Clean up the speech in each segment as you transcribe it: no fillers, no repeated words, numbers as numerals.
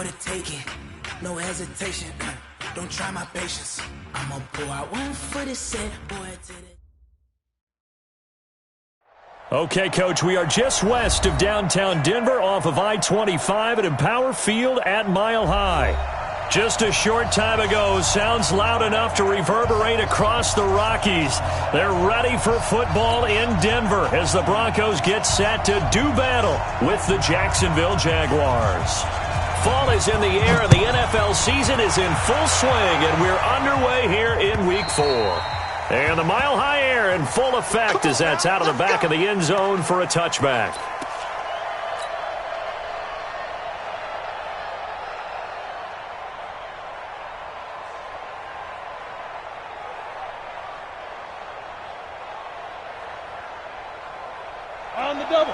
for the taking. No hesitation. Don't try my patience. I'm gonna pull out one for the set, boy, to the... Okay, Coach, we are just west of downtown Denver off of I-25 at Empower Field at Mile High. Just a short time ago, sounds loud enough to reverberate across the Rockies. They're ready for football in Denver as the Broncos get set to do battle with the Jacksonville Jaguars. Fall is in the air and the NFL season is in full swing, and we're underway here in Week 4. And the Mile High air in full effect as that's out of the back of the end zone for a touchback. On the double.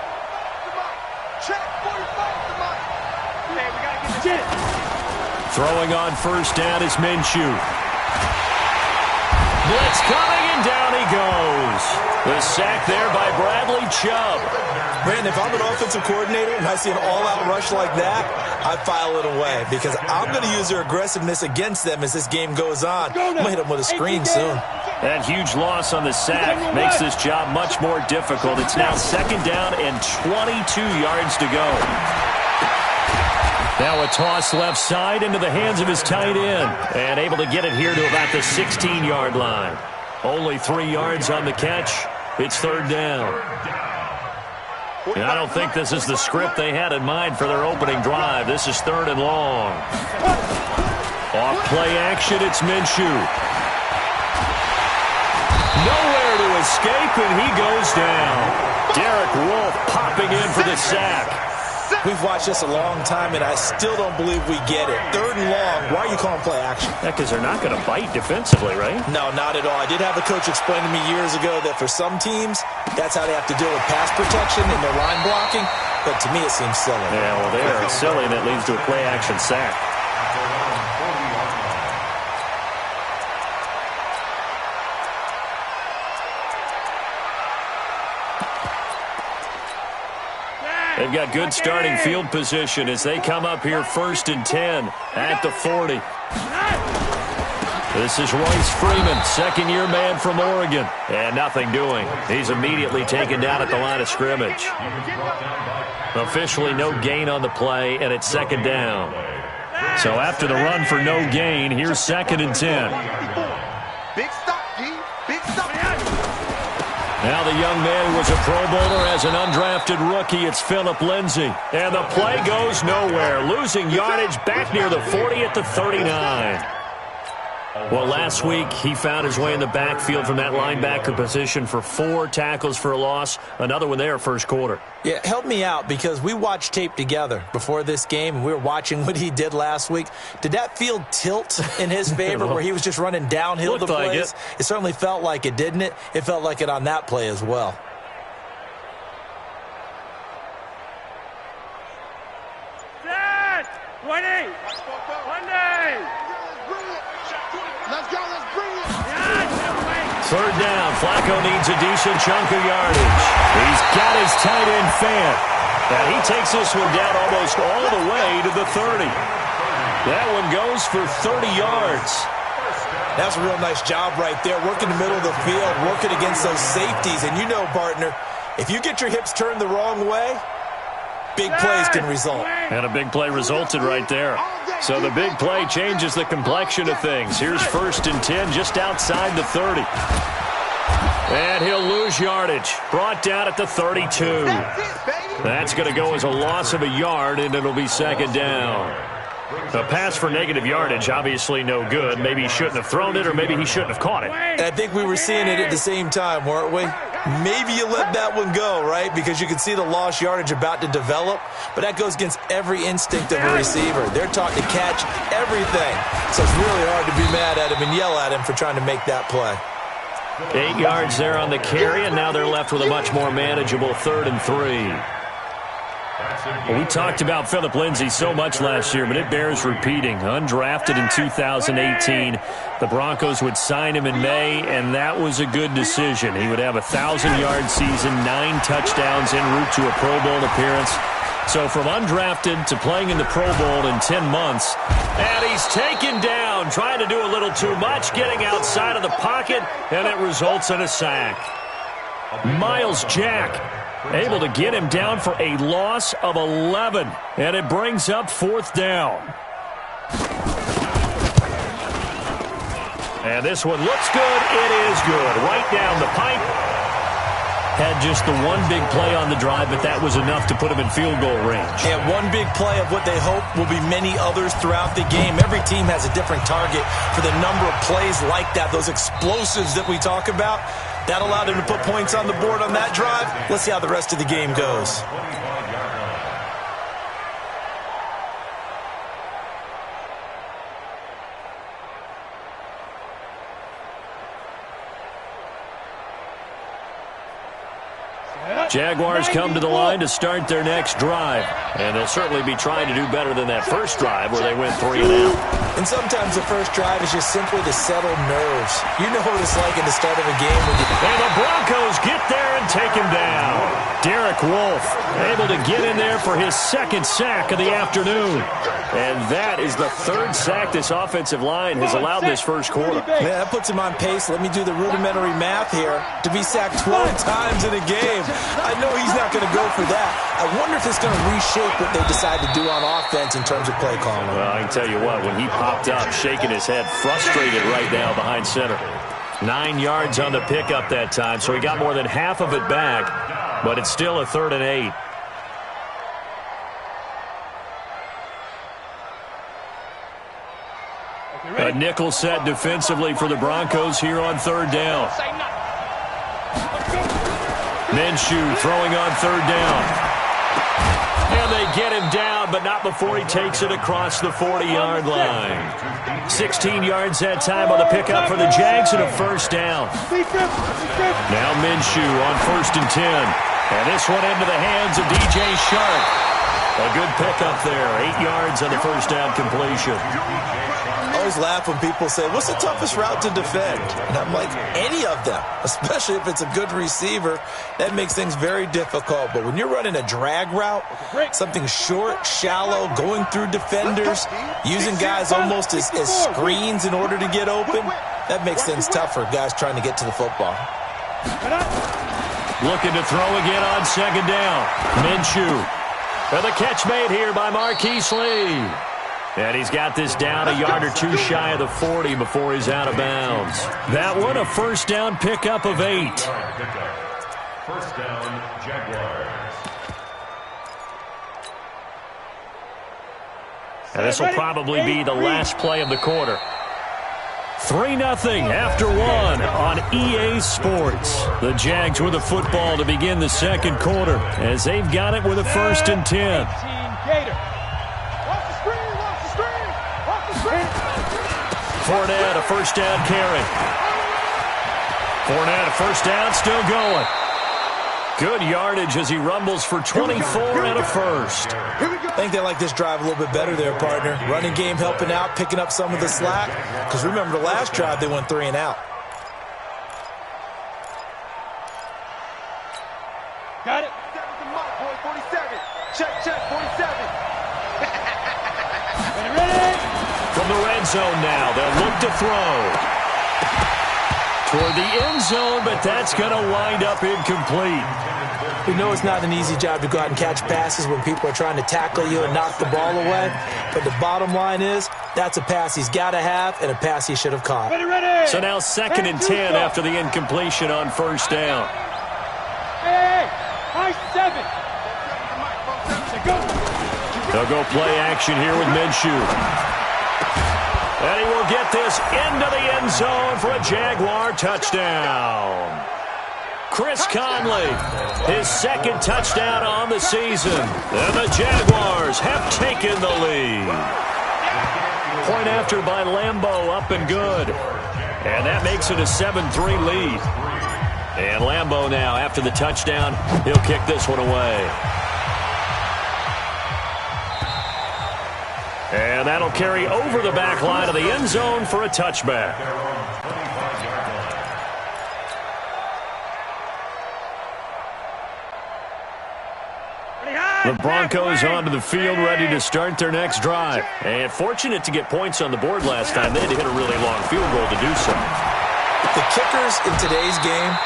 Check 45. Throwing on first down is Minshew. Blitz coming, and down he goes. The sack there by Bradley Chubb. Brandon, if I'm an offensive coordinator and I see an all-out rush like that, I file it away because I'm going to use their aggressiveness against them as this game goes on. I'm going to hit them with a screen soon. That huge loss on the sack makes this job much more difficult. It's now second down and 22 yards to go. Now a toss left side into the hands of his tight end. And able to get it here to about the 16-yard line. Only 3 yards on the catch. It's third down. And I don't think this is the script they had in mind for their opening drive. This is third and long. Off play action, it's Minshew. Nowhere to escape, and he goes down. Derek Wolfe popping in for the sack. We've watched this a long time, and I still don't believe we get it. Third and long, why are you calling play action? Yeah, because they're not going to bite defensively, right? No, not at all. I did have a coach explain to me years ago that for some teams, that's how they have to deal with pass protection and their line blocking. But to me, it seems silly. Yeah, well, they are silly, and it leads to a play action sack. They've got good starting field position as they come up here first and 10 at the 40. This is Royce Freeman, second-year man from Oregon. And nothing doing. He's immediately taken down at the line of scrimmage. Officially no gain on the play, and it's second down. So after the run for no gain, here's second and 10. Big stop, G. Big stop. Now the young man who was a Pro Bowler as an undrafted rookie. It's Phillip Lindsay. And the play goes nowhere. Losing yardage back near the 40 at the 39. Well, last week he found his way in the backfield from that linebacker position for 4 tackles for a loss. Another one there first quarter. Yeah, help me out because we watched tape together before this game, and we were watching what he did last week. Did that field tilt in his favor where he was just running downhill the plays? Like it certainly felt like it, didn't it? It felt like it on that play as well. Set! 20! Monday! Let's go, let's bring it! Third down. Flacco needs a decent chunk of yardage. He's got his tight end fan. And he takes this one down almost all the way to the 30. That one goes for 30 yards. That's a real nice job right there. Working the middle of the field, working against those safeties. And you know, partner, if you get your hips turned the wrong way, big plays can result. And a big play resulted right there. So the big play changes the complexion of things. Here's first and 10 just outside the 30. And he'll lose yardage. Brought down at the 32. That's going to go as a loss of a yard, and it'll be second down. A pass for negative yardage, obviously no good. Maybe he shouldn't have thrown it, or maybe he shouldn't have caught it. And I think we were seeing it at the same time, weren't we? Maybe you let that one go, right? Because you can see the lost yardage about to develop. But that goes against every instinct of a receiver. They're taught to catch everything. So it's really hard to be mad at him and yell at him for trying to make that play. 8 yards there on the carry, and now they're left with a much more manageable 3rd and 3. Well, we talked about Phillip Lindsay so much last year, but it bears repeating. Undrafted in 2018, the Broncos would sign him in May, and that was a good decision. He would have a 1,000-yard season, 9 touchdowns en route to a Pro Bowl appearance. So from undrafted to playing in the Pro Bowl in 10 months, and he's taken down, trying to do a little too much, getting outside of the pocket, and it results in a sack. Miles Jack able to get him down for a loss of 11, and it brings up 4th down. And this one looks good. It is good. Right down the pipe. Had just the one big play on the drive, but that was enough to put him in field goal range. And one big play of what they hope will be many others throughout the game. Every team has a different target for the number of plays like that, those explosives that we talk about. That allowed him to put points on the board on that drive. Let's see how the rest of the game goes. Jaguars come to the line to start their next drive. And they'll certainly be trying to do better than that first drive where they went 3 and out. And sometimes the first drive is just simply to settle nerves. You know what it's like at the start of a game when you... And the Broncos get there and take him down. Derek Wolfe able to get in there for his 2nd sack of the afternoon. And that is the 3rd sack this offensive line has allowed this first quarter. Man, that puts him on pace. Let me do the rudimentary math here. To be sacked 12 times in a game. I know he's not going to go for that. I wonder if it's going to reshape what they decide to do on offense in terms of play calling. Well, I can tell you what, when he popped up, shaking his head, frustrated right now behind center. 9 yards on the pickup that time, so he got more than half of it back, but it's still a 3rd and 8. A nickel set defensively for the Broncos here on 3rd down. Minshew throwing on 3rd down. And they get him down, but not before he takes it across the 40-yard line. 16 yards that time on the pickup for the Jags and a 1st down. Now Minshew on 1st and 10. And this one into the hands of DJ Shark. A good pickup there. 8 yards on the 1st down completion. I always laugh when people say, what's the toughest route to defend? And I'm like, any of them, especially if it's a good receiver. That makes things very difficult. But when you're running a drag route, something short, shallow, going through defenders, using guys almost as screens in order to get open, that makes things tough for guys trying to get to the football. Looking to throw again on 2nd down. Minshew. And the catch made here by Marquise Lee. And he's got this down a yard or 2 shy of the 40 before he's out of bounds. That one a 1st down pickup of 8. 1st down, Jaguars. And this will probably be the last play of the quarter. 3-0 after 1 on EA Sports. The Jags with the football to begin the 2nd quarter as they've got it with a 1st and 10. Fournette, a 1st down carry. Fournette, a 1st down, still going. Good yardage as he rumbles for 24 and a 1st. I think they like this drive a little bit better there, partner. Running game helping out, picking up some of the slack. Because remember the last drive, they went 3 and out. Got it. 47. Check, 47. Ready? From the red zone now, they'll look to throw. Toward the end zone, but that's going to wind up incomplete. We know it's not an easy job to go out and catch passes when people are trying to tackle you and knock the ball away. But the bottom line is, that's a pass he's got to have and a pass he should have caught. Ready. So now 2nd and 10 after the incompletion on 1st down. Hey, high 7. They'll go play action here with Minshew. And he will get this into the end zone for a Jaguar touchdown. Chris Conley, his 2nd touchdown on the season. And the Jaguars have taken the lead. Point after by Lambeau, up and good. And that makes it a 7-3 lead. And Lambeau now, after the touchdown, he'll kick this one away. And that'll carry over the back line of the end zone for a touchback. The Broncos onto the field, ready to start their next drive. And fortunate to get points on the board last time. They had to hit a really long field goal to do so. The kickers in today's game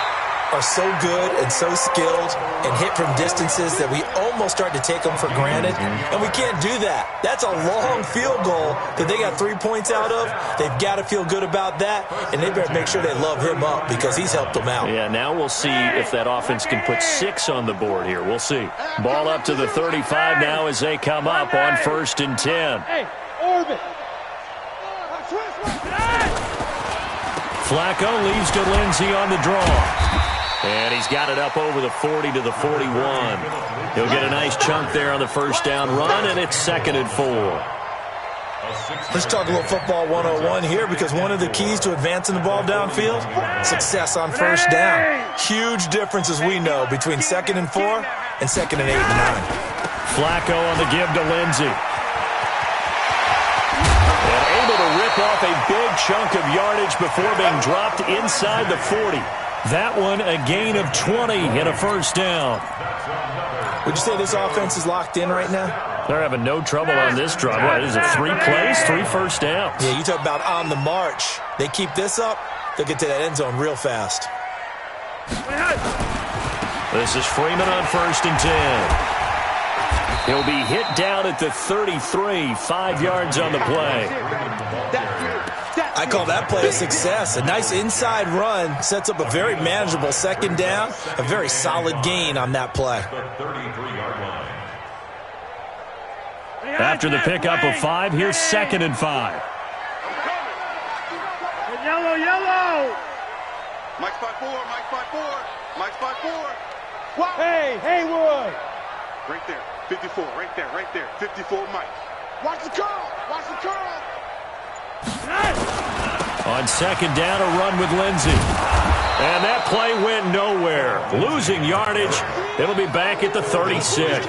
are so good and so skilled and hit from distances that we almost start to take them for granted, and we can't do that. That's a long field goal that they got 3 points out of. They've got to feel good about that, and they better make sure they love him up because he's helped them out. Yeah, now we'll see if that offense can put 6 on the board here. We'll see. Ball up to the 35 now as they come up on 1st and 10. Hey, orbit. Flacco leaves to Lindsey on the draw. And he's got it up over the 40 to the 41. He'll get a nice chunk there on the first down run, and it's 2nd and 4. Let's talk a little football 101 here, because one of the keys to advancing the ball downfield, success on first down. Huge difference, as we know, between 2nd and 4 and 2nd and 8 and 9. Flacco on the give to Lindsey. And able to rip off a big chunk of yardage before being dropped inside the 40. That one a gain of 20 and a first down. Would you say this offense is locked in right now? They're having no trouble on this drive. What is it, 3 plays, 3 first downs? Yeah, you talk about on the march. They keep this up, they'll get to that end zone real fast. This is Freeman on 1st and 10. He'll be hit down at the 33, 5 yards on the play. I call that play a success. A nice inside run sets up a very manageable 2nd down. A very solid gain on that play. After the pickup of 5, here's 2nd and 5. Yellow, yellow. Mike's 5-4, Mike's 5-4, Mike's 5-4. What? Hey, Haywood. Right there, 54, right there, 54, Mike. Watch the curl, watch the curl. On 2nd down, a run with Lindsey. And that play went nowhere. Losing yardage. It'll be back at the 36.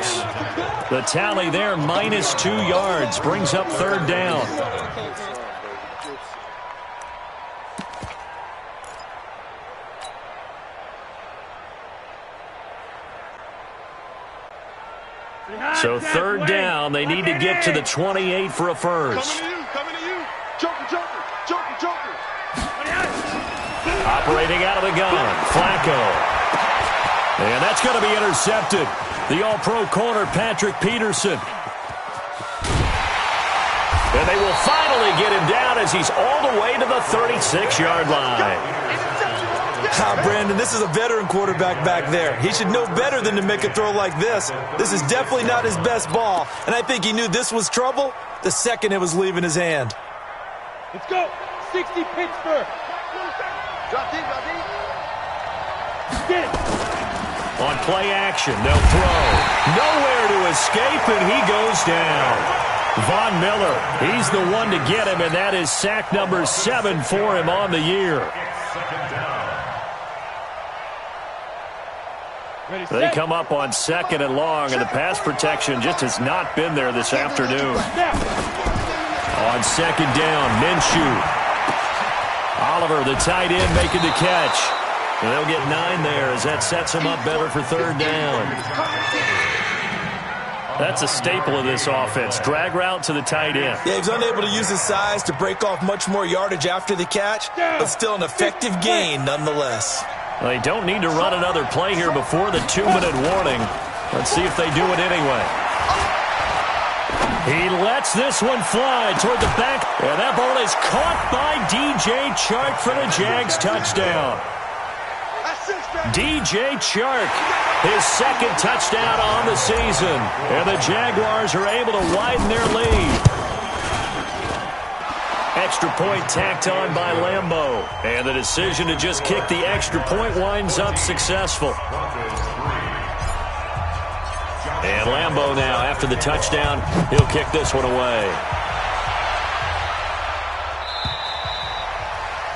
The tally there, minus 2 yards, brings up 3rd down. So 3rd down, they need to get to the 28 for a first. Coming to you. Joker. Operating out of the gun, Flacco. And that's going to be intercepted. The all-pro corner, Patrick Peterson. And they will finally get him down as he's all the way to the 36-yard line. Brandon, this is a veteran quarterback back there. He should know better than to make a throw like this. This is definitely not his best ball, and I think he knew this was trouble the second it was leaving his hand. Let's go. 60 Pittsburgh. Drop deep. Get it. On play action, they'll throw. Nowhere to escape, and he goes down. Von Miller, he's the one to get him, and that is sack number 7 for him on the year. They come up on 2nd and long, and the pass protection just has not been there this afternoon. On 2nd down, Minshew. Oliver, the tight end, making the catch. And they'll get 9 there as that sets him up better for 3rd down. That's a staple of this offense. Drag route to the tight end. Yeah, he's unable to use his size to break off much more yardage after the catch, but still an effective gain nonetheless. Well, they don't need to run another play here before the 2-minute warning. Let's see if they do it anyway. He lets this one fly toward the back, and that ball is caught by DJ Chark for the Jags touchdown. DJ Chark, his 2nd touchdown on the season, and the Jaguars are able to widen their lead. Extra point tacked on by Lambeau, and the decision to just kick the extra point winds up successful. And Lambeau now, after the touchdown, he'll kick this one away.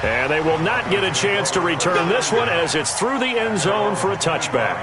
And they will not get a chance to return this one as it's through the end zone for a touchback.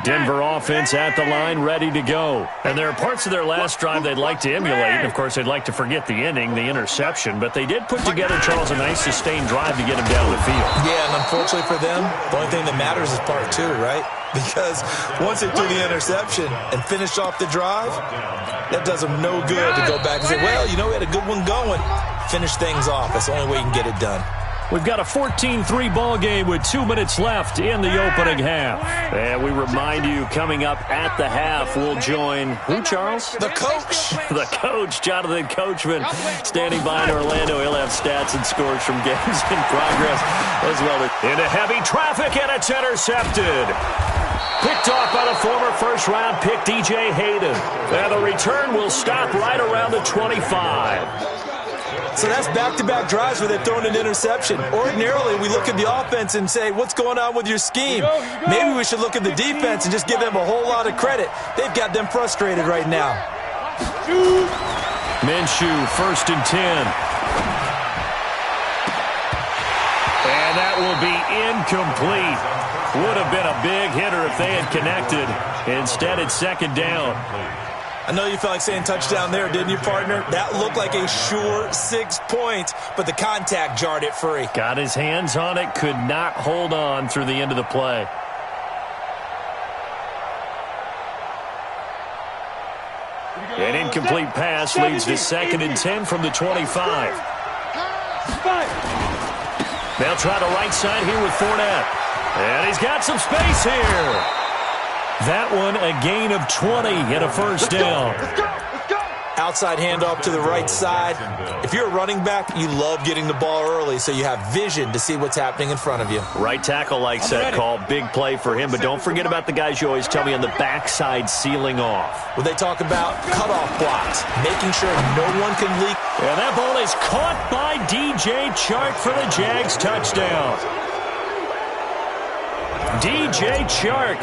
Denver offense at the line, ready to go. And there are parts of their last drive they'd like to emulate. And, of course, they'd like to forget the ending, the interception. But they did put together, Charles, a nice sustained drive to get him down the field. Yeah, and unfortunately for them, the only thing that matters is part two, right? Because once they threw the interception and finished off the drive, that does them no good to go back and say, well, you know, we had a good one going. Finish things off. That's the only way you can get it done. We've got a 14-3 ball game with 2 minutes left in the opening half. And we remind you, coming up at the half, we'll join who, Charles? The coach. The coach, Jonathan Coachman, standing by in Orlando. He'll have stats and scores from games in progress as well. Into heavy traffic, and it's intercepted. Picked off by the former first-round pick, DJ Hayden. And the return will stop right around the 25. So that's back-to-back drives where they've thrown an interception. Ordinarily, we look at the offense and say, what's going on with your scheme? Maybe we should look at the defense and just give them a whole lot of credit. They've got them frustrated right now. Minshew, 1st and 10. And that will be incomplete. Would have been a big hitter if they had connected. Instead, it's 2nd down. I know you felt like saying touchdown there, didn't you, partner? That looked like a sure 6 points, but the contact jarred it free. Got his hands on it, could not hold on through the end of the play. An incomplete pass leads to 2nd and 10 from the 25. They'll try the right side here with Fournette. And he's got some space here. That one, a gain of 20 and a 1st down. Outside handoff to the right side. If you're a running back, you love getting the ball early so you have vision to see what's happening in front of you. Right tackle likes that call. Big play for him, but don't forget about the guys you always tell me on the backside sealing off. When they talk about cutoff blocks, making sure no one can leak. And that ball is caught by DJ Chark for the Jags touchdown. DJ Chark,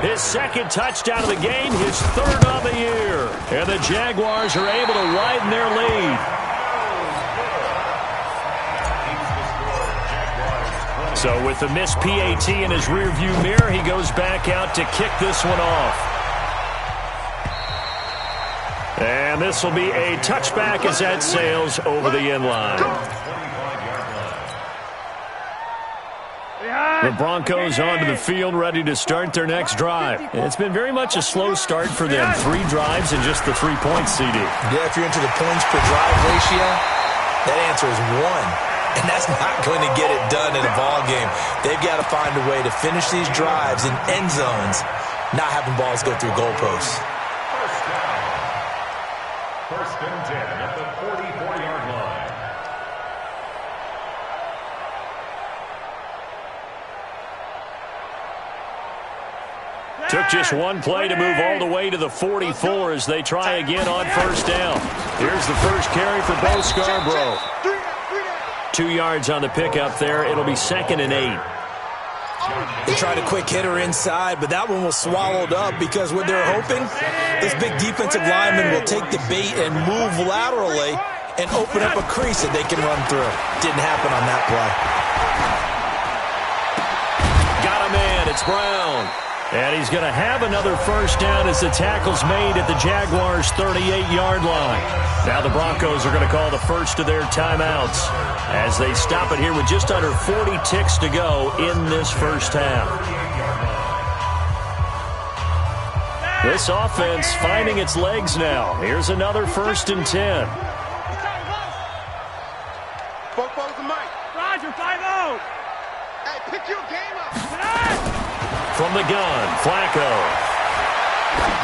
his 2nd touchdown of the game, his 3rd of the year. And the Jaguars are able to widen their lead. So with the missed PAT in his rearview mirror, he goes back out to kick this one off. And this will be a touchback as that sails over the end line. The Broncos onto the field, ready to start their next drive. It's been very much a slow start for them. 3 drives and just the 3 points, CD. Yeah, if you're into the points per drive ratio, that answer is 1. And that's not going to get it done in a ball game. They've got to find a way to finish these drives in end zones, not having balls go through goalposts. 1st and 10 at the 44-yard line. Took just one play to move all the way to the 44 as they try again on 1st down. Here's the first carry for Bo Scarborough. 2 yards on the pickup there. It'll be 2nd and 8. They tried a quick hitter inside, but that one was swallowed up because what they're hoping, this big defensive lineman will take the bait and move laterally and open up a crease that they can run through. Didn't happen on that play. Got him in. It's Brown. And he's going to have another 1st down as the tackle's made at the Jaguars' 38-yard line. Now the Broncos are going to call the first of their timeouts as they stop it here with just under 40 ticks to go in this 1st half. This offense finding its legs now. Here's another 1st and 10. Roger, 5-0. Hey, pick your game up. From the gun, Flacco.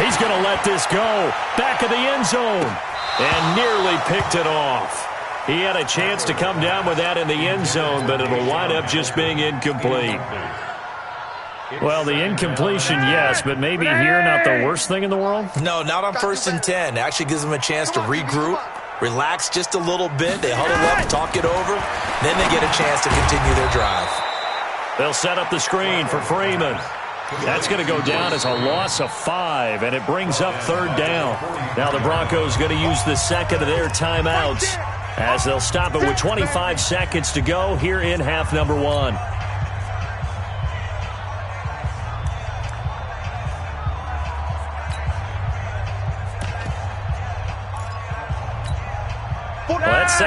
He's going to let this go. Back of the end zone. And nearly picked it off. He had a chance to come down with that in the end zone, but it'll wind up just being incomplete. Well, the incompletion, yes, but maybe here not the worst thing in the world? No, not on 1st and 10. Actually gives them a chance to regroup, relax just a little bit. They huddle up, talk it over. Then they get a chance to continue their drive. They'll set up the screen for Freeman. That's going to go down as a loss of 5, and it brings up 3rd down. Now the Broncos going to use the 2nd of their timeouts as they'll stop it with 25 seconds to go here in half number 1.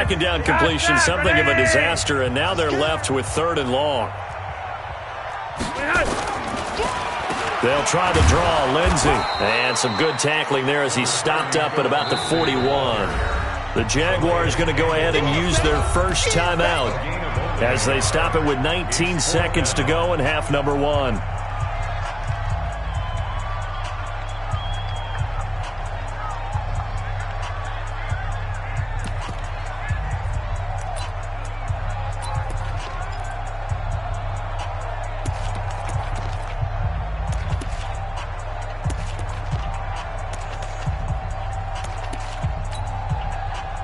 second down completion, something of a disaster, and now they're left with 3rd and long. They'll try to draw Lindsey. And some good tackling there as he stopped up at about the 41. The Jaguars going to go ahead and use their first timeout as they stop it with 19 seconds to go in half number 1.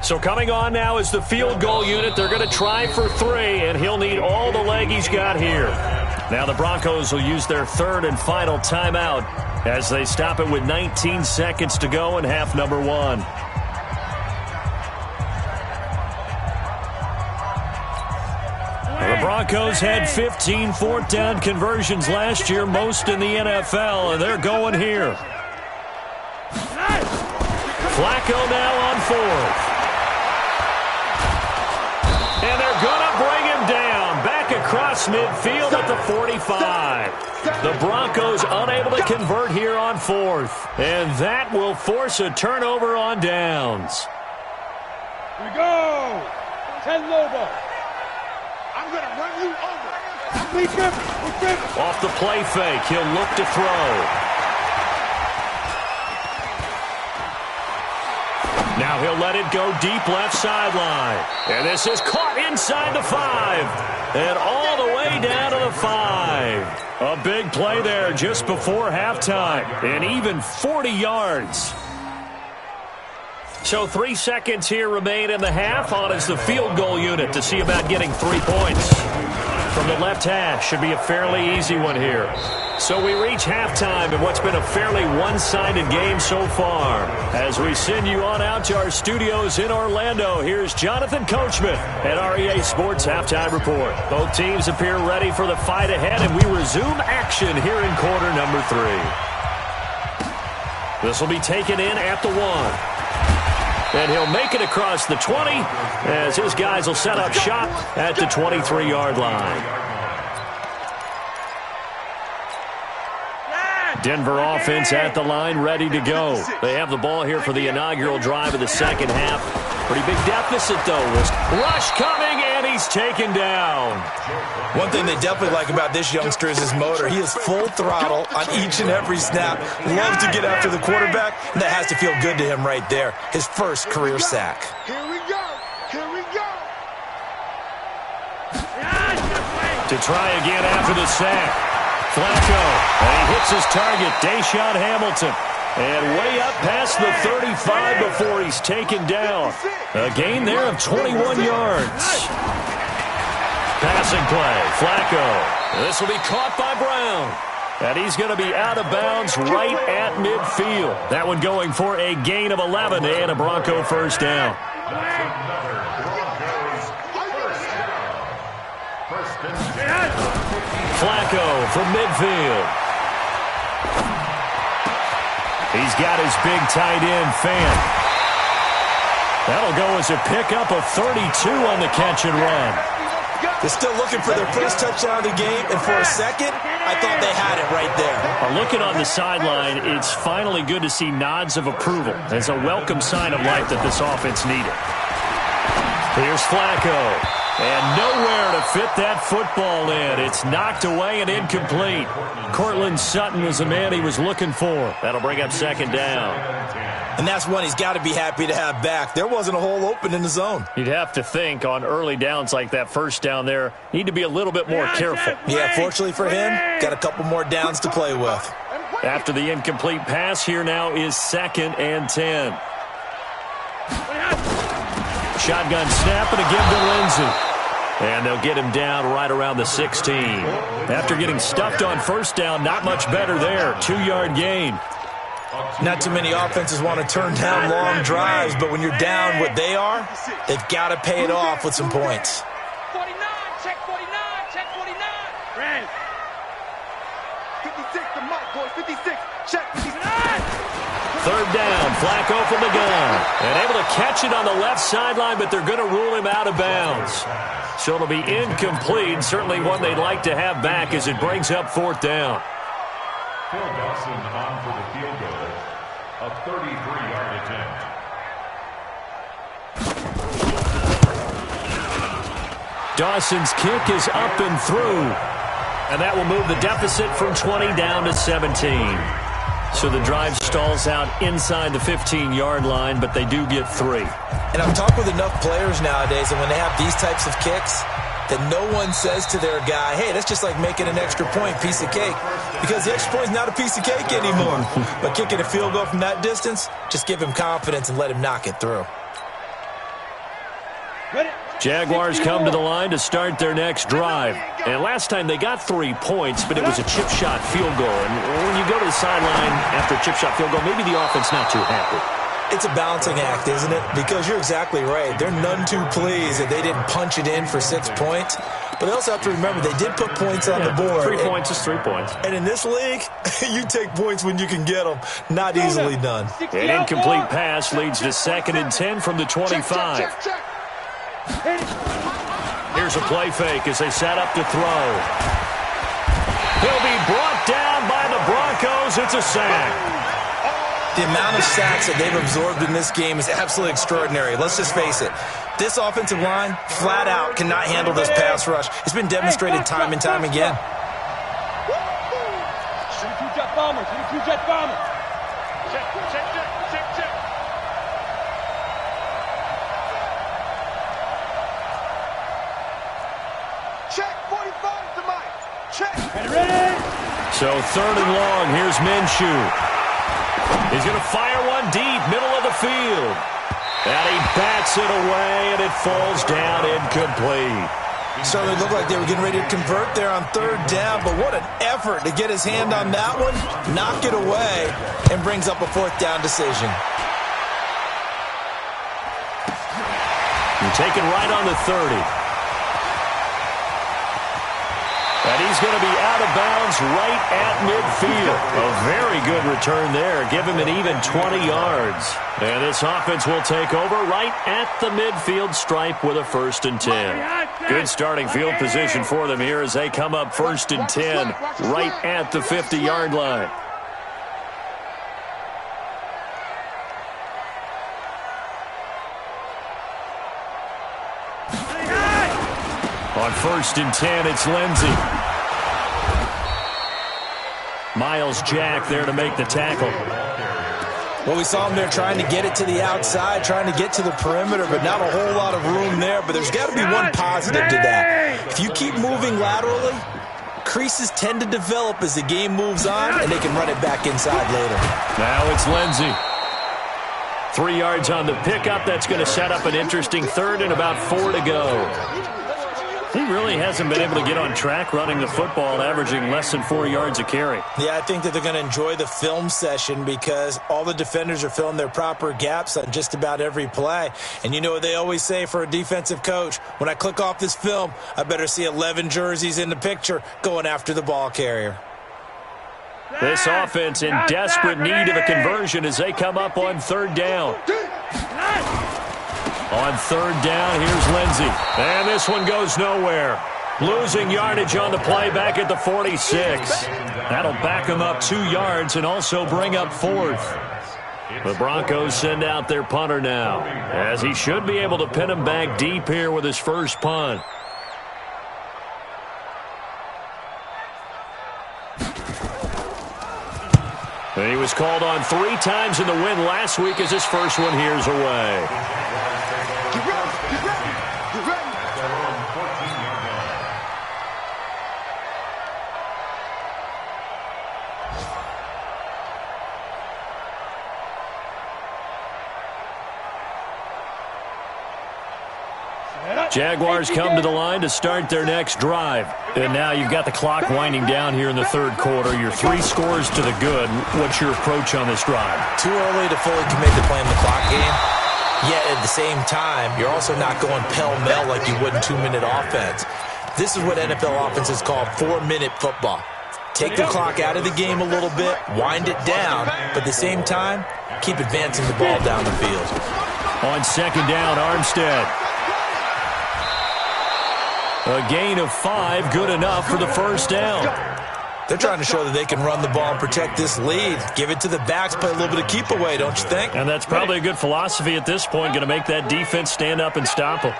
So coming on now is the field goal unit. They're going to try for 3, and he'll need all the leg he's got here. Now the Broncos will use their 3rd and final timeout as they stop it with 19 seconds to go in half number 1. The Broncos had 15 4th down conversions last year, most in the NFL, and they're going here. Flacco now on 4th. And they're going to bring him down back across midfield at the 45. The Broncos unable to convert here on 4th. And that will force a turnover on downs. Here we go. 10 Lobo. I'm going to run you over. We trip. Off the play fake, he'll look to throw. Now he'll let it go deep left sideline. And this is caught inside the 5. And all the way down to the 5. A big play there just before halftime. And even 40 yards. So 3 seconds here remain in the half. On is the field goal unit to see about getting 3 points. From the left hash, should be a fairly easy one here. So we reach halftime in what's been a fairly one-sided game so far. As we send you on out to our studios in Orlando, here's Jonathan Coachman at REA Sports Halftime Report. Both teams appear ready for the fight ahead, and we resume action here in quarter number 3. This will be taken in at the 1. And he'll make it across the 20 as his guys will set up shop at the 23-yard line. Denver offense at the line, ready to go. They have the ball here for the inaugural drive of the second half. Pretty big deficit, though. Rush coming, and he's taken down. One thing they definitely like about this youngster is his motor. He is full throttle on each and every snap. Loves to get after the quarterback, and that has to feel good to him right there. His first career sack. Here we go. To try again after the sack. Flacco, and he hits his target, Deshaun Hamilton. And way up past the 35 before he's taken down. A gain there of 21 yards. Passing play, Flacco. This will be caught by Brown. And he's going to be out of bounds right at midfield. That one going for a gain of 11 and a Bronco first down. Flacco from midfield. He's got his big tight end, Fan. That'll go as a pickup of 32 on the catch and run. They're still looking for their first touchdown of the game, and for a second, I thought they had it right there. Looking on the sideline, it's finally good to see nods of approval. It's a welcome sign of life that this offense needed. Here's Flacco. And nowhere to fit that football in. It's knocked away and incomplete. Cortland Sutton was the man he was looking for. That'll bring up second down. And that's one he's got to be happy to have back. There wasn't a hole open in the zone. You'd have to think on early downs like that first down there, need to be a little bit more careful. Yeah, fortunately for him, got a couple more downs to play with. After the incomplete pass, here now is 2nd and 10. Shotgun snap and a give to Lindsey. And they'll get him down right around the 16. After getting stuffed on first down, not much better there. 2-yard gain. Not too many offenses want to turn down long drives, but when you're down what they are, they've got to pay it off with some points. 49, check 49, check 49. Right. 56 to Mike, boys, 56, check 59. Third down, Flacco from the gun. And able to catch it on the left sideline, but they're going to rule him out of bounds. So it'll be incomplete. Certainly one they'd like to have back as it brings up fourth down. Phil Dawson on for the field goal. A 33-yard attempt. Dawson's kick is up and through. And that will move the deficit from 20 down to 17. So the drive stalls out inside the 15-yard line, but they do get 3. And I've talked with enough players nowadays, and when they have these types of kicks, that no one says to their guy, hey, that's just like making an extra point, piece of cake. Because the extra point is not a piece of cake anymore. But kicking a field goal from that distance, just give him confidence and let him knock it through. Jaguars come to the line to start their next drive. And last time they got 3 points, but it was a chip shot field goal. And when you go to the sideline after a chip shot field goal, maybe the offense not too happy. It's a balancing act, isn't it? Because you're exactly right. They're none too pleased that they didn't punch it in for 6 points. But they also have to remember they did put points on the board. 3 points is 3 points. And in this league, you take points when you can get them. Not easily done. An incomplete pass leads to 2nd and 10 from the 25. Here's a play fake as they set up to throw. He'll be brought down by the Broncos. It's a sack. The amount of sacks that they've absorbed in this game is absolutely extraordinary. Let's just face it. This offensive line, flat out, cannot handle this pass rush. It's been demonstrated time and time again. Two-jet bombers. Two-jet bombers. Check. Check 45 to Mike. Check. Ready? So 3rd and long. Here's Minshew. He's going to fire one deep, middle of the field. And he bats it away, and it falls down incomplete. So they looked like they were getting ready to convert there on 3rd down, but what an effort to get his hand on that one, knock it away, and brings up a 4th down decision. You take it right on the 30. And he's going to be out of bounds right at midfield. A very good return there. Give him an even 20 yards. And this offense will take over right at the midfield stripe with a 1st and 10. Good starting field position for them here as they come up 1st and 10 right at the 50-yard line. On 1st and 10, it's Lindsey. Miles Jack there to make the tackle. Well, we saw him there trying to get it to the outside, trying to get to the perimeter, but not a whole lot of room there. But there's got to be one positive to that. If you keep moving laterally, creases tend to develop as the game moves on, and they can run it back inside later. Now it's Lindsey. 3 yards on the pickup. That's going to set up an interesting 3rd and about 4 to go. He really hasn't been able to get on track running the football, averaging less than 4 yards a carry. Yeah, I think that they're going to enjoy the film session because all the defenders are filling their proper gaps on just about every play. And you know what they always say for a defensive coach? When I click off this film, I better see 11 jerseys in the picture going after the ball carrier. This offense in desperate need of a conversion as they come up on 3rd down. On 3rd down, here's Lindsey. And this one goes nowhere. Losing yardage on the play back at the 46. That'll back them up 2 yards and also bring up 4th. The Broncos send out their punter now, as he should be able to pin him back deep here with his first punt. And he was called on 3 times in the win last week as his first one here's away. Jaguars come to the line to start their next drive. And now you've got the clock winding down here in the 3rd quarter. You're 3 scores to the good. What's your approach on this drive? Too early to fully commit to playing the clock game. Yet at the same time, you're also not going pell-mell like you would in 2-minute offense. This is what NFL offenses call 4-minute football. take the clock out of the game a little bit, wind it down, but at the same time, keep advancing the ball down the field. On second down, Armstead. A gain of 5, good enough for the first down. They're trying to show that they can run the ball and protect this lead. Give it to the backs, play a little bit of keep away, don't you think? And that's probably a good philosophy at this point, going to make that defense stand up and stop them.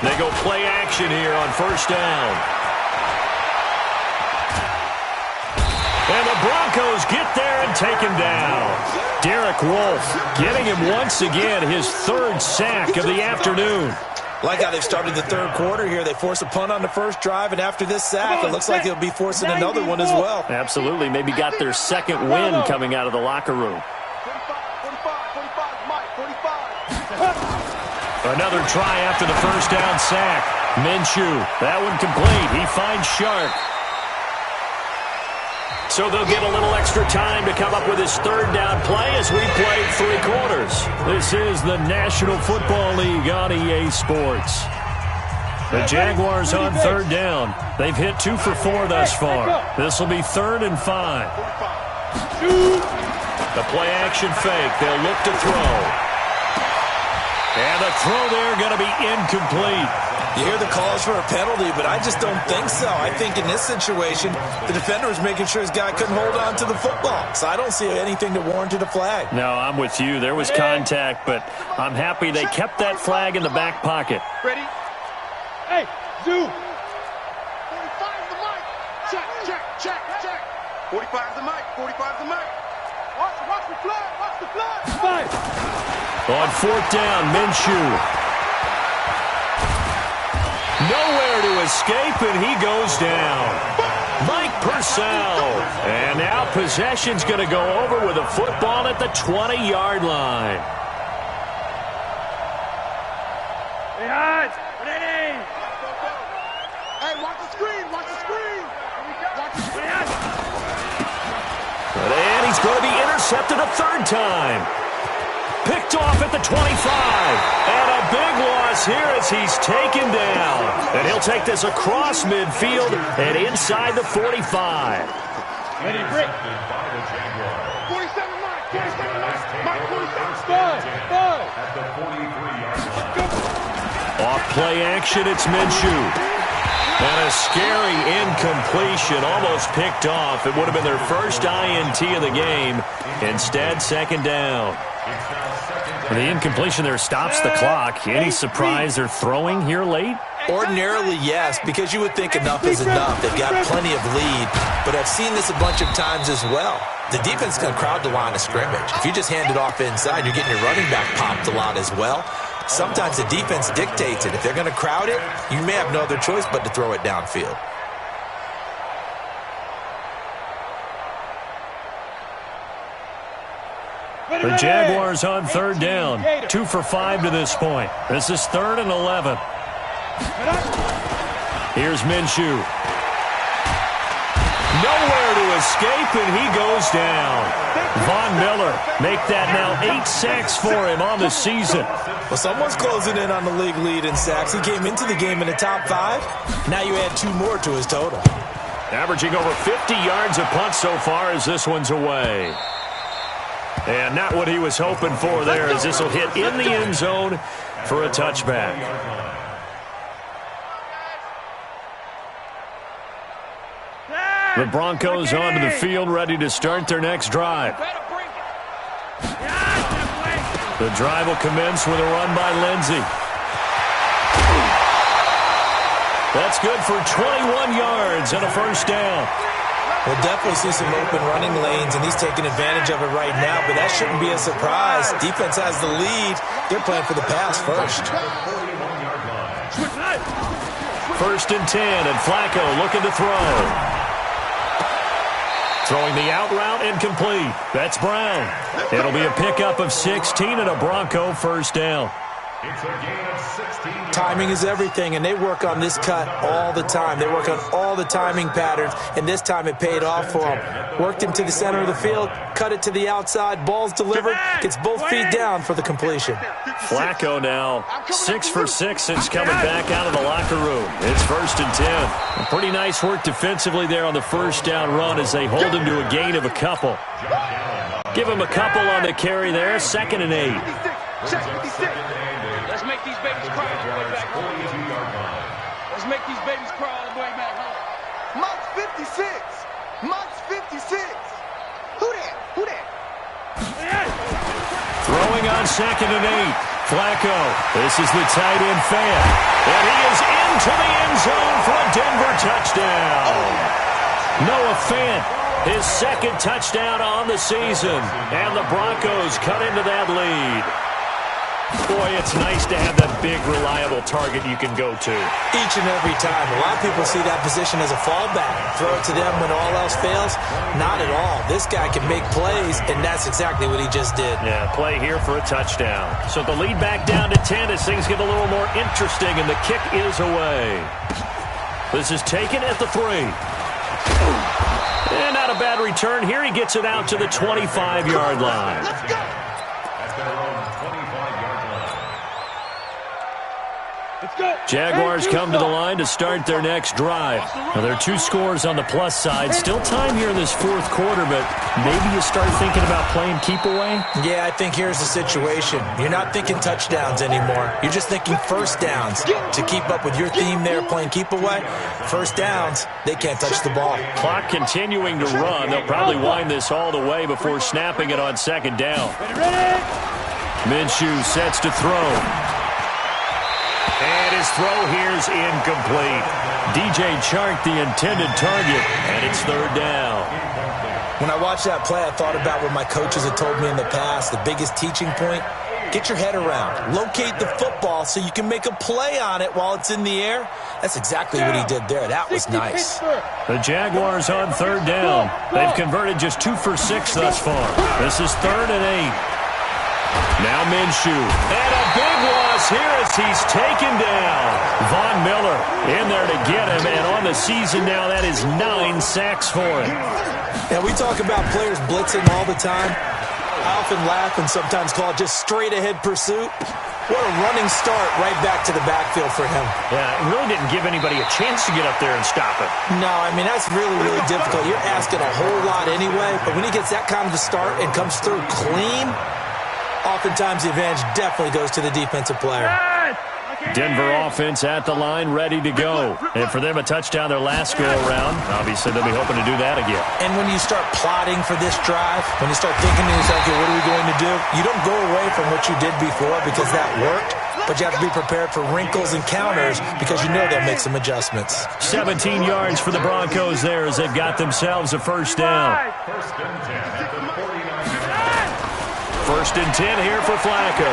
They go play action here on first down. And the Broncos get there and take him down. Derek Wolfe getting him once again his 3rd sack of the afternoon. Like how they've started the third quarter here. They force a punt on the first drive, and after this sack, it looks like they'll be forcing another one as well. Absolutely. Maybe got their second win coming out of the locker room. Another try after the first down sack. Minshew, that one complete. He finds Shark. So they'll get a little extra time to come up with his 3rd down play as we played 3 quarters. This is the National Football League on EA Sports. The Jaguars on 3rd down. They've hit 2 for 4 thus far. This will be 3rd and 5. The play action fake. They'll look to throw. And the throw there going to be incomplete. You hear the calls for a penalty, but I just don't think so. I think in this situation, the defender was making sure his guy couldn't hold on to the football. So I don't see anything that warranted a flag. No, I'm with you. There was contact, but I'm happy they kept that flag in the back pocket. Ready? Hey, Zoo. 45 the mic. Check. 45 the mic. 45 the mic. Watch the flag. 5. On 4th down, Minshew. Nowhere to escape, and he goes down. Mike Purcell. And now possession's going to go over with a football at the 20-yard line. Hey, Hodge. Ready. Hey, watch the screen. And he's going to be intercepted a 3rd time. Picked off at the 25. And a big loss here as he's taken down. And he'll take this across midfield and inside the 45. Ready, Brick. 47 Mike. 47 Mike. At the 43-yard line. Off play action, it's Minshew. And a scary incompletion, almost picked off. It would have been their first INT of the game. Instead, 2nd down. The incompletion there stops the clock. Any surprise they're throwing here late? Ordinarily, yes, because you would think enough is enough. They've got plenty of lead, but I've seen this a bunch of times as well. The defense is going to crowd the line of scrimmage. If you just hand it off inside, you're getting your running back popped a lot as well. Sometimes the defense dictates it. If they're going to crowd it, you may have no other choice but to throw it downfield. The Jaguars on 3rd down. 2 for 5 to this point. This is 3rd and 11. Here's Minshew. Nowhere to escape, and he goes down. Von Miller make that now 8 sacks for him on the season. Well, someone's closing in on the league lead in sacks. He came into the game in the top 5. Now you add 2 more to his total. Averaging over 50 yards a punt so far as this one's away. And not what he was hoping for there, as this will hit in the end zone for a touchback. The Broncos onto the field, ready to start their next drive. The drive will commence with a run by Lindsey. That's good for 21 yards and a first down. We'll definitely see some open running lanes, and he's taking advantage of it right now, but that shouldn't be a surprise. Defense has the lead. They're playing for the pass first. 1st and 10, and Flacco looking to throw. Throwing the out route, incomplete. That's Brown. It'll be a pickup of 16 and a Bronco first down. It's a gain of 16 yards. Timing is everything, and they work on this cut all the time. They work on all the timing patterns, and this time it paid off for them. Worked him to the center of the field, cut it to the outside, ball's delivered, gets both feet down for the completion. Flacco now 6 for 6 since coming back out of the locker room. It's 1st and 10. A pretty nice work defensively there on the first down run as they hold him to a gain of a couple. Give him a couple on the carry there, 2nd and 8. Let's make these babies cry all the way back home. Let's make these babies cry all the way back home. Monk's 56. Monk's 56. Who that? Who that? Throwing on 2nd and 8. Flacco. This is the tight end fan. And he is into the end zone for a Denver touchdown. Noah Fant, his 2nd touchdown on the season. And the Broncos cut into that lead. Boy, it's nice to have that big, reliable target you can go to. Each and every time. A lot of people see that position as a fallback. Throw it to them when all else fails. Not at all. This guy can make plays, and that's exactly what he just did. Yeah, play here for a touchdown. So the lead back down to 10 as things get a little more interesting, and the kick is away. This is taken at the 3. And not a bad return here. He gets it out to the 25-yard line. Let's go. At their own 25-yard line. Let's go. Jaguars come to the line to start their next drive. Now, there are 2 scores on the plus side. Still time here in this 4th quarter, but maybe you start thinking about playing keep away? Yeah, I think here's the situation. You're not thinking touchdowns anymore. You're just thinking first downs. To keep up with your theme there, playing keep away, first downs, they can't touch the ball. Clock continuing to run. They'll probably wind this all the way before snapping it on 2nd down. Minshew sets to throw. And his throw here's incomplete. DJ Chark, the intended target, and it's 3rd down. When I watched that play, I thought about what my coaches had told me in the past. The biggest teaching point, get your head around. Locate the football so you can make a play on it while it's in the air. That's exactly what he did there. That was nice. The Jaguars on 3rd down. They've converted just 2 for 6 thus far. This is 3rd and 8. Now Minshew. And a big loss here as he's taken down. Von Miller in there to get him. And on the season now, that is 9 sacks for him. And we talk about players blitzing all the time. I often laugh and sometimes call it just straight-ahead pursuit. What a running start right back to the backfield for him. Yeah, it really didn't give anybody a chance to get up there and stop it. No, I mean, that's really, really difficult. You're asking a whole lot anyway. But when he gets that kind of a start and comes through clean, oftentimes the advantage definitely goes to the defensive player. Denver offense at the line, ready to go. And for them, a touchdown their last go-around. Obviously, they'll be hoping to do that again. And when you start plotting for this drive, when you start thinking to yourself, okay, what are we going to do? You don't go away from what you did before because that worked, but you have to be prepared for wrinkles and counters because you know they'll make some adjustments. 17 yards for the Broncos there as they've got themselves a 1st down. 1st and 10 at the 49. 1st and 10 here for Flacco.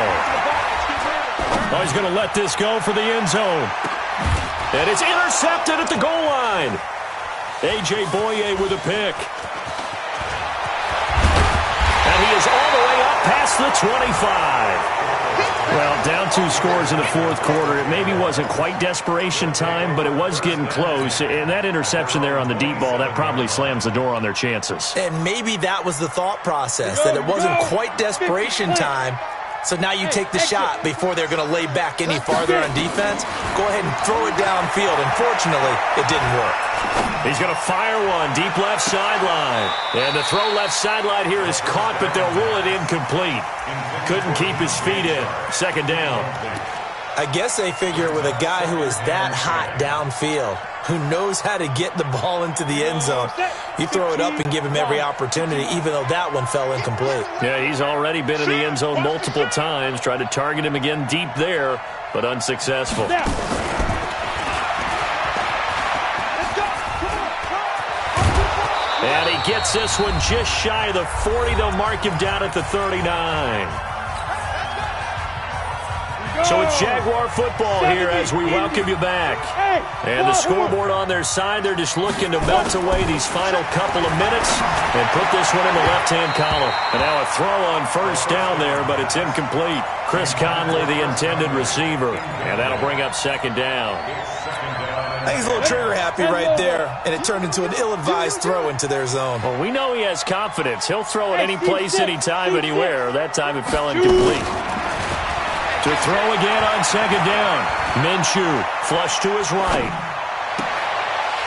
Oh, he's going to let this go for the end zone. And it's intercepted at the goal line. A.J. Boye with a pick. And he is all the way up past the 25. Well, down 2 scores in the 4th quarter. It maybe wasn't quite desperation time, but it was getting close. And that interception there on the deep ball, that probably slams the door on their chances. And maybe that was the thought process, that it wasn't quite desperation time. So now you take the shot before they're going to lay back any farther on defense. Go ahead and throw it downfield. Unfortunately, it didn't work. He's going to fire one deep left sideline. And the throw left sideline here is caught, but they'll rule it incomplete. Couldn't keep his feet in. 2nd down. I guess they figure with a guy who is that hot downfield, who knows how to get the ball into the end zone, you throw it up and give him every opportunity, even though that one fell incomplete. Yeah, he's already been in the end zone multiple times. Tried to target him again deep there, but unsuccessful. And he gets this one just shy of the 40. They'll mark him down at the 39. So it's Jaguar football here as we welcome you back. And the scoreboard on their side, they're just looking to melt away these final couple of minutes and put this one in the left-hand column. And now a throw on first down there, but it's incomplete. Chris Conley, the intended receiver. And that'll bring up second down. I think he's a little trigger-happy right there, and it turned into an ill-advised throw into their zone. Well, we know he has confidence. He'll throw it any place, anytime, anywhere. That time it fell incomplete. To throw again on second down. Minshew, flush to his right.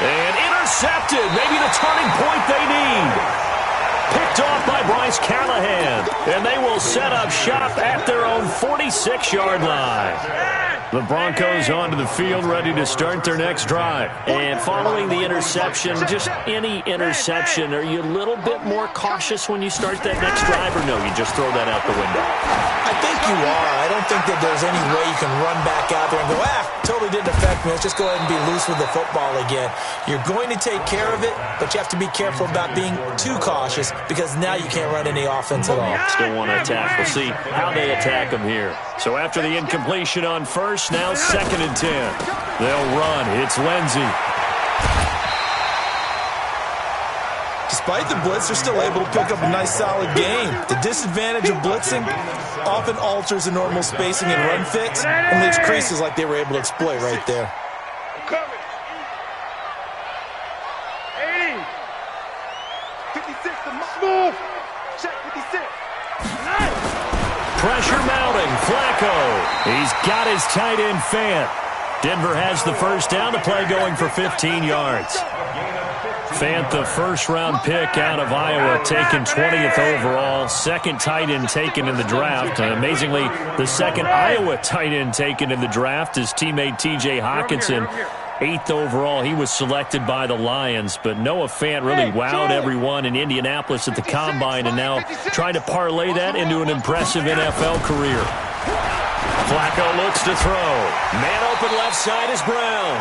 And intercepted. Maybe the turning point they need. Picked off by Bryce Callahan. And they will set up shop at their own 46-yard line. The Broncos onto the field, ready to start their next drive. And following the interception, just any interception, are you a little bit more cautious when you start that next drive, or no, you just throw that out the window? I think you are. I don't think that there's any way you can run back out there and go, totally didn't affect me. Let's just go ahead and be loose with the football again. You're going to take care of it, but you have to be careful about being too cautious because now you can't run any offense at all. Still want to attack. We'll see how they attack them here. So after the incompletion on first, now 2nd and 10. They'll run. It's Lindsey. Despite the blitz, they're still able to pick up a nice, solid game. The disadvantage of blitzing often alters the normal spacing and run fits and leaves creases like they were able to exploit right there. Coming. 80. 56. Smooth. Check 56. Pressure mounting. Flacco. He's got his tight end Fant. Denver has the first down. The play going for 15 yards. Fant, the first-round pick out of Iowa, taken 20th overall. Second tight end taken in the draft. And amazingly, the second Iowa tight end taken in the draft is teammate T.J. Hockenson. 8th overall, he was selected by the Lions. But Noah Fant really wowed everyone in Indianapolis at the Combine and now trying to parlay that into an impressive NFL career. Flacco looks to throw. Man open left side is Brown.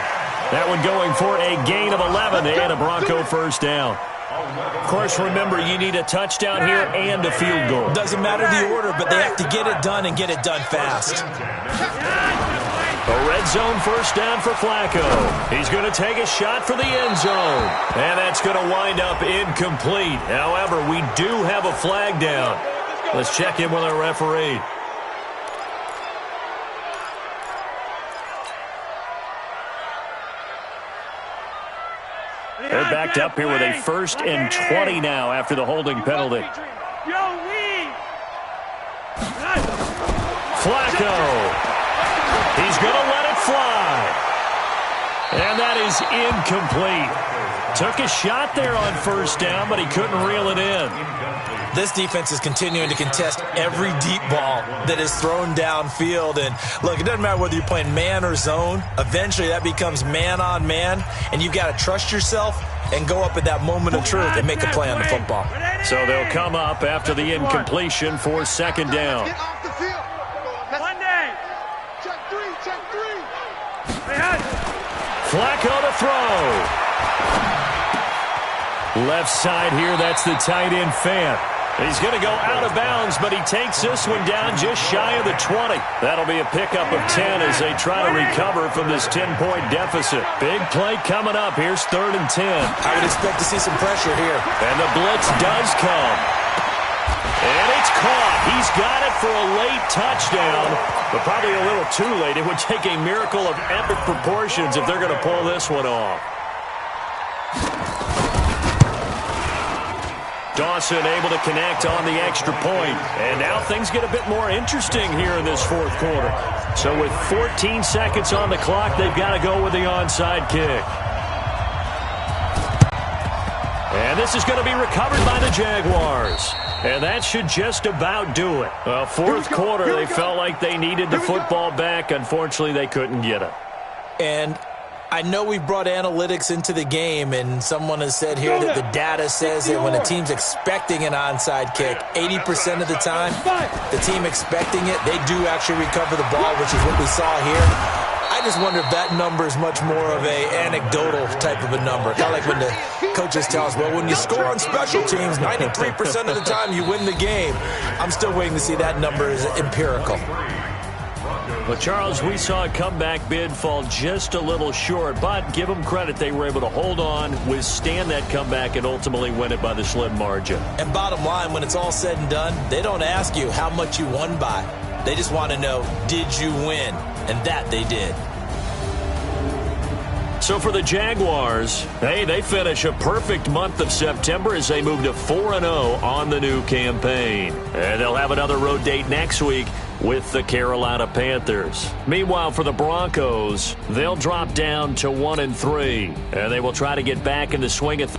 That one going for a gain of 11 and a Bronco first down. Of course, remember, you need a touchdown here and a field goal. Doesn't matter the order, but they have to get it done and get it done fast. A red zone first down for Flacco. He's going to take a shot for the end zone. And that's going to wind up incomplete. However, we do have a flag down. Let's check in with our referee. They're backed up here with a 1st and 20 now after the holding penalty. Flacco. He's going to let it fly. And that is incomplete. Took a shot there on first down, but he couldn't reel it in. This defense is continuing to contest every deep ball that is thrown downfield. And look, it doesn't matter whether you're playing man or zone. Eventually, that becomes man on man, and you've got to trust yourself and go up at that moment of truth and make a play on the football. So they'll come up after the incompletion for second down. Get off the field. Monday. Check three. Flacco to throw. Left side here, that's the tight end Fant. He's going to go out of bounds, but he takes this one down just shy of the 20. That'll be a pickup of 10 as they try to recover from this 10-point deficit. Big play coming up. Here's 3rd and 10. I would expect to see some pressure here. And the blitz does come. And it's caught. He's got it for a late touchdown, but probably a little too late. It would take a miracle of epic proportions if they're going to pull this one off. Dawson able to connect on the extra point. And now things get a bit more interesting here in this 4th quarter. So with 14 seconds on the clock, they've got to go with the onside kick. And this is going to be recovered by the Jaguars. And that should just about do it. Well, 4th quarter, they felt like they needed the football back. Unfortunately, they couldn't get it. And I know we've brought analytics into the game, and someone has said here that the data says that when a team's expecting an onside kick, 80% of the time, the team expecting it, they do actually recover the ball, which is what we saw here. I just wonder if that number is much more of a anecdotal type of a number. Kind of like when the coaches tell us, well, when you score on special teams, 93% of the time you win the game. I'm still waiting to see that number is empirical. Well, Charles, we saw a comeback bid fall just a little short, but give them credit. They were able to hold on, withstand that comeback, and ultimately win it by the slim margin. And bottom line, when it's all said and done, they don't ask you how much you won by. They just want to know, did you win? And that they did. So for the Jaguars, hey, they finish a perfect month of September as they move to 4-0 on the new campaign. And they'll have another road date next week with the Carolina Panthers. Meanwhile, for the Broncos, they'll drop down to 1-3, and they will try to get back in the swing of